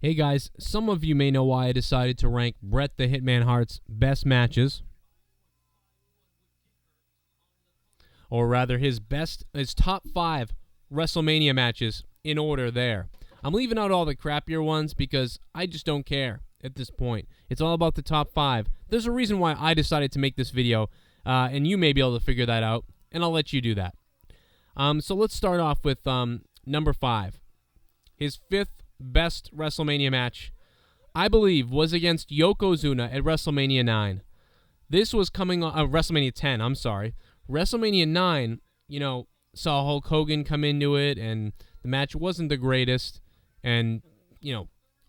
Hey guys, some of you may know why I decided to rank Bret the Hitman Hart's best matches, or rather his top 5 WrestleMania matches in order there. I'm leaving out all the crappier ones because I just don't care at this point. It's all about the top 5. There's a reason why I decided to make this video, and you may be able to figure that out, and I'll let you do that. So let's start off with number 5. His 5th best WrestleMania match, I believe, was against Yokozuna at WrestleMania 9. This was coming on WrestleMania 10, I'm sorry. WrestleMania 9, saw Hulk Hogan come into it, and the match wasn't the greatest, and,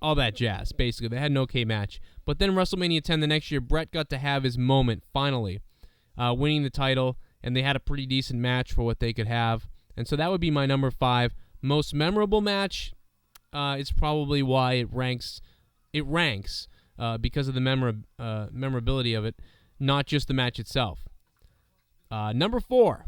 all that jazz, basically. They had an okay match. But then WrestleMania 10 the next year, Bret got to have his moment, finally, winning the title, and they had a pretty decent match for what they could have. And so that would be my number 5. Most memorable match, it's probably why it ranks because of the memorability of it, not just the match itself. Number 4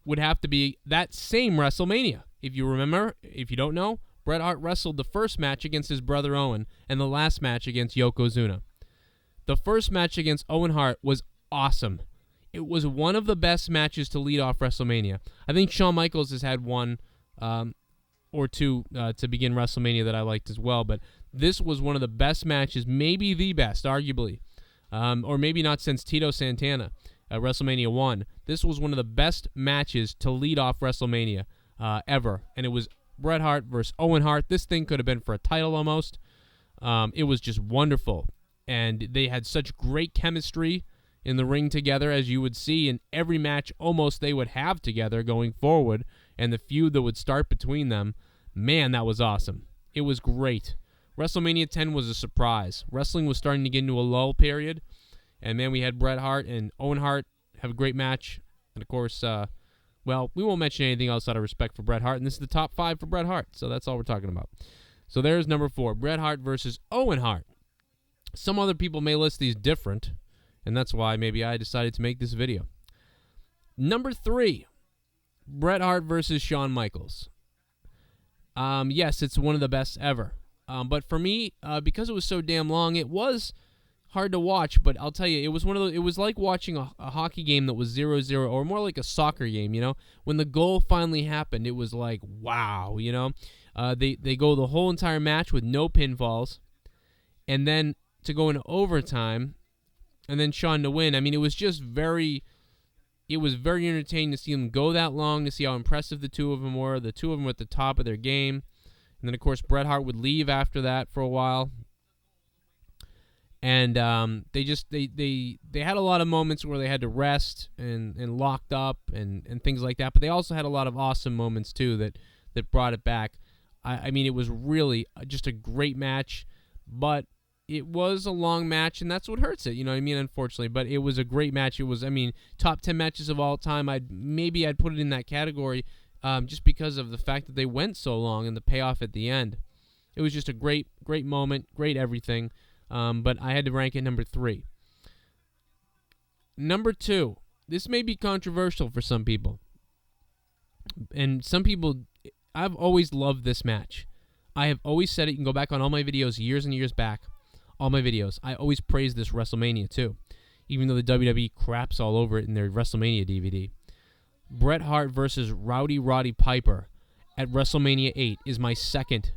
would have to be that same WrestleMania. If you remember, if you don't know, Bret Hart wrestled the first match against his brother Owen and the last match against Yokozuna. The first match against Owen Hart was awesome. It was one of the best matches to lead off WrestleMania. I think Shawn Michaels has had one or two to begin WrestleMania that I liked as well, but this was one of the best matches, maybe the best, arguably, or maybe not since Tito Santana at WrestleMania 1. This was one of the best matches to lead off WrestleMania ever, and it was Bret Hart versus Owen Hart. This thing could have been for a title almost. It was just wonderful, and they had such great chemistry in the ring together, as you would see in every match almost they would have together going forward, and the feud that would start between them. Man, that was awesome. It was great. WrestleMania 10 was a surprise. Wrestling was starting to get into a lull period, and man, we had Bret Hart and Owen Hart have a great match. And of course, we won't mention anything else out of respect for Bret Hart, and this is the top 5 for Bret Hart, so that's all we're talking about. So there's number 4, Bret Hart versus Owen Hart. Some other people may list these different, and that's why maybe I decided to make this video. Number 3, Bret Hart versus Shawn Michaels. Yes, it's one of the best ever. But for me, because it was so damn long, it was hard to watch. But I'll tell you, it was one of those. It was like watching a hockey game that was 0-0, or more like a soccer game. When the goal finally happened, it was like wow. They go the whole entire match with no pinfalls, and then to go into overtime, and then Shawn to win. I mean, it was very entertaining to see them go that long, to see how impressive the two of them were. The two of them were at the top of their game. And then, of course, Bret Hart would leave after that for a while. And they had a lot of moments where they had to rest and locked up and things like that. But they also had a lot of awesome moments, too, that brought it back. I mean, it was really just a great match. But it was a long match, and that's what hurts it, unfortunately. But it was a great match. It was, top 10 matches of all time. I'd put it in that category just because of the fact that they went so long and the payoff at the end. It was just a great, great moment, great everything. But I had to rank it number 3. Number 2. This may be controversial for some people. And some people, I've always loved this match. I have always said it. You can go back on all my videos years and years back. All my videos. I always praise this WrestleMania too, even though the WWE craps all over it in their WrestleMania DVD. Bret Hart versus Roddy Piper at WrestleMania 8 is my second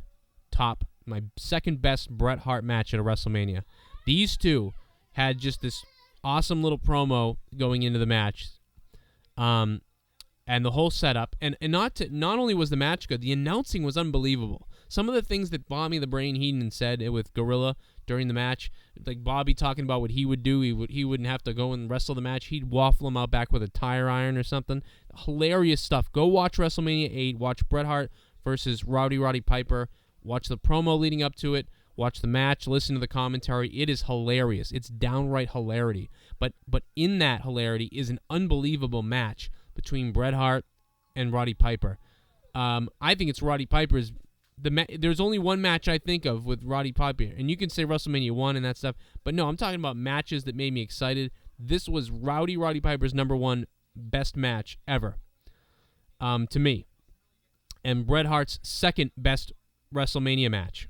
best Bret Hart match at a WrestleMania. These two had just this awesome little promo going into the match, and the whole setup. And not only was the match good, the announcing was unbelievable. Some of the things that Bobby the Brain Heenan said with Gorilla during the match, like Bobby talking about what he would do, he wouldn't have to go and wrestle the match. He'd waffle him out back with a tire iron or something. Hilarious stuff. Go watch WrestleMania 8. Watch Bret Hart versus Roddy Piper. Watch the promo leading up to it. Watch the match. Listen to the commentary. It is hilarious. It's downright hilarity. But in that hilarity is an unbelievable match between Bret Hart and Roddy Piper. I think it's Roddy Piper's. There's only one match I think of with Roddy Piper, and you can say WrestleMania 1 and that stuff, but no, I'm talking about matches that made me excited. This was Roddy Piper's number 1 best match ever, to me, and Bret Hart's second best WrestleMania match.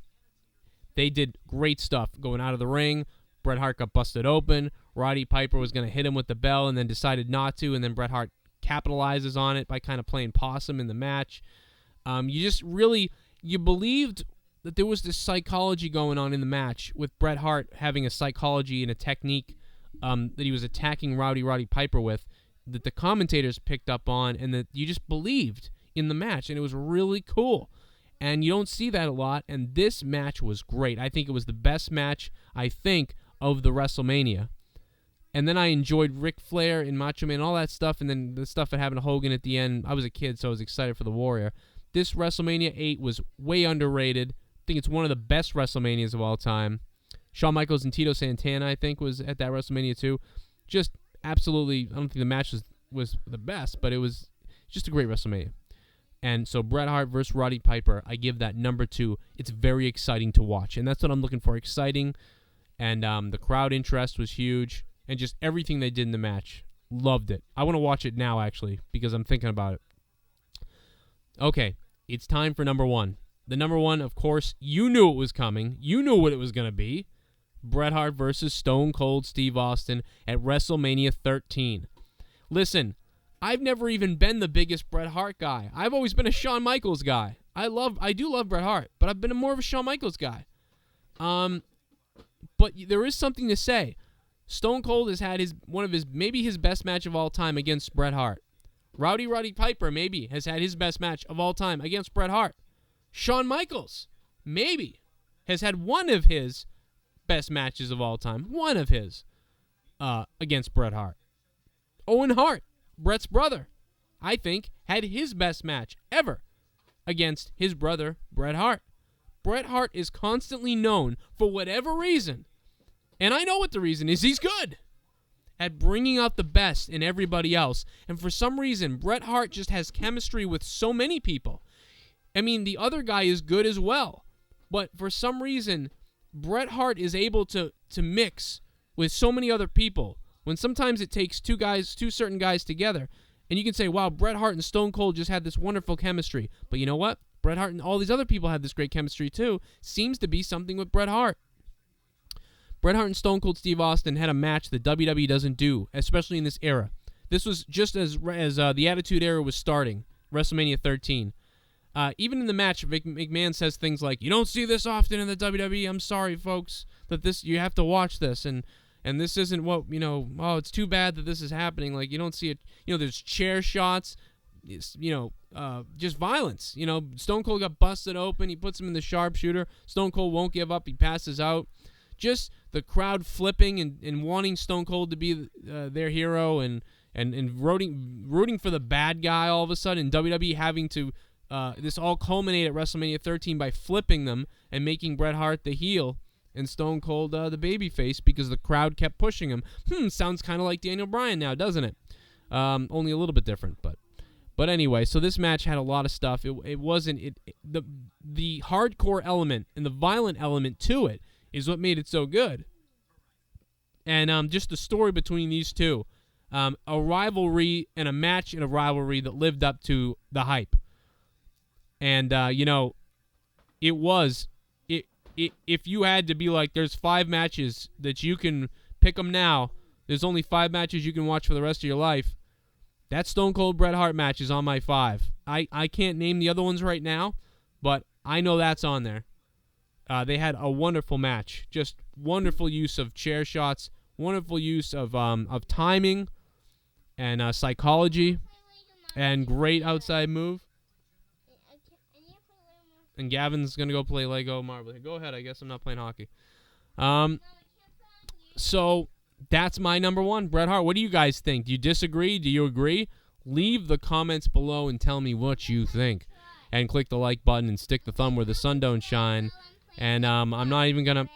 They did great stuff going out of the ring. Bret Hart got busted open. Roddy Piper was going to hit him with the bell and then decided not to, and then Bret Hart capitalizes on it by kind of playing possum in the match. You believed that there was this psychology going on in the match with Bret Hart having a psychology and a technique that he was attacking Roddy Piper with, that the commentators picked up on, and that you just believed in the match, and it was really cool. And you don't see that a lot, and this match was great. I think it was the best match, of the WrestleMania. And then I enjoyed Ric Flair and Macho Man and all that stuff, and then the stuff that happened to Hogan at the end. I was a kid, so I was excited for the Warrior. This WrestleMania 8 was way underrated. I think it's one of the best WrestleManias of all time. Shawn Michaels and Tito Santana, I think, was at that WrestleMania too. Just absolutely, I don't think the match was the best, but it was just a great WrestleMania. And so Bret Hart versus Roddy Piper, I give that number 2. It's very exciting to watch, and that's what I'm looking for, exciting. And the crowd interest was huge, and just everything they did in the match. Loved it. I want to watch it now, actually, because I'm thinking about it. Okay, it's time for number 1. The number 1, of course, you knew it was coming. You knew what it was going to be. Bret Hart versus Stone Cold Steve Austin at WrestleMania 13. Listen, I've never even been the biggest Bret Hart guy. I've always been a Shawn Michaels guy. I do love Bret Hart, but I've been more of a Shawn Michaels guy. But there is something to say. Stone Cold has had maybe his best match of all time against Bret Hart. Roddy Piper maybe has had his best match of all time against Bret Hart. Shawn Michaels maybe has had one of his best matches of all time. One of his against Bret Hart. Owen Hart, Bret's brother, I think, had his best match ever against his brother, Bret Hart. Bret Hart is constantly known, for whatever reason, and I know what the reason is, he's good at bringing out the best in everybody else. And for some reason, Bret Hart just has chemistry with so many people. I mean, the other guy is good as well, but for some reason, Bret Hart is able to mix with so many other people, when sometimes it takes two certain guys together, and you can say, wow, Bret Hart and Stone Cold just had this wonderful chemistry. But you know what? Bret Hart and all these other people had this great chemistry too. Seems to be something with Bret Hart. Bret Hart and Stone Cold Steve Austin had a match that WWE doesn't do, especially in this era. This was just as the Attitude Era was starting, WrestleMania 13. Even in the match, McMahon says things like, "You don't see this often in the WWE. I'm sorry, folks, that you have to watch this, and this isn't what Oh, it's too bad that this is happening. Like, you don't see it. There's chair shots. Just violence. Stone Cold got busted open. He puts him in the sharpshooter. Stone Cold won't give up. He passes out. Just the crowd flipping and wanting Stone Cold to be their hero and rooting for the bad guy all of a sudden. WWE having to this all culminate at WrestleMania 13 by flipping them and making Bret Hart the heel and Stone Cold the babyface because the crowd kept pushing him. Sounds kind of like Daniel Bryan now, doesn't it? Only a little bit different, but anyway. So this match had a lot of stuff. The hardcore element and the violent element to it is what made it so good. And just the story between these two, a rivalry and a match in a rivalry that lived up to the hype. And it was. If you had to be like, there's 5 matches that you can pick them now, there's only 5 matches you can watch for the rest of your life, that Stone Cold Bret Hart match is on my 5. I can't name the other ones right now, but I know that's on there. They had a wonderful match, just wonderful use of chair shots, wonderful use of timing and psychology, and great outside move. And Gavin's going to go play Lego Marble. Go ahead. I guess I'm not playing hockey. So that's my number 1, Bret Hart. What do you guys think? Do you disagree? Do you agree? Leave the comments below and tell me what you think. And click the like button and stick the thumb where the sun don't shine. And I'm not even going to